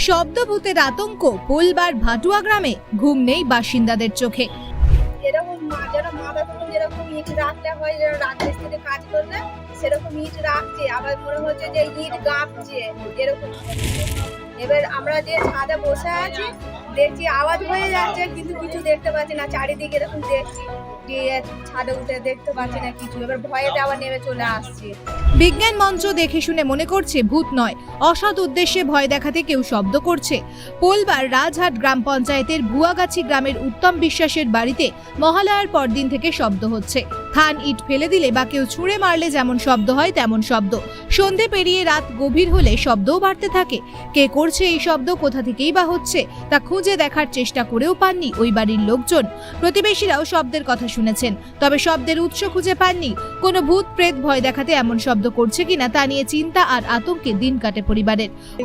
শব্দভূতের আতঙ্ক পোলবার ভাটুয়া গ্রামে, ঘুম নেই বাসিন্দাদের চোখে। এরকম যারা মাথা তখন যেরকম ইট রাখতে হয়, যারা রাজমিস্ত্রিতে কাজ করবে সেরকম ইট রাখছে, আবার মনে হচ্ছে যে ইট গাঁপছে এরকম। এবার আমরা যে ছাদে বসে আছি দেখছি আওয়াজ হয়ে যাচ্ছে, কিন্তু কিছু দেখতে পাচ্ছি না। চারিদিকে এরকম দেখছি, ছাদে উঠে দেখতে পাচ্ছি না কিছু। এবার ভয়েতে আবার নেমে চলে আসছি। বিজ্ঞান মঞ্চ দেখে শুনে মনে করছে ভূত নয়, অসৎ উদ্দেশ্যে ভয় দেখাতে কেউ শব্দ করছে। পোলবার রাজহাট গ্রাম পঞ্চায়েতের ভুয়াগাছি গ্রামের উত্তম বিশ্বাসের বাড়িতে মহালয়ার পরদিন থেকে শব্দ হচ্ছে। থান ইট ফেলে দিলে বা কেউ ছুঁড়ে মারলে যেমন শব্দ হয় তেমন শব্দ। সন্ধে পেরিয়ে রাত গভীর হলে শব্দও বাড়তে থাকে। কে করছে এই শব্দ, কোথা থেকেই বা হচ্ছে তা খুঁজে দেখার চেষ্টা করেও পাননি ওই বাড়ির লোকজন। প্রতিবেশীরাও শব্দের কথা শুনেছেন, তবে শব্দের উৎস খুঁজে পাননি। কোনো ভূত প্রেত ভয় দেখাতে এমন শব্দ করছে কিনা তা নিয়ে চিন্তা আর আতঙ্কে দিন কাটে পরিবারের।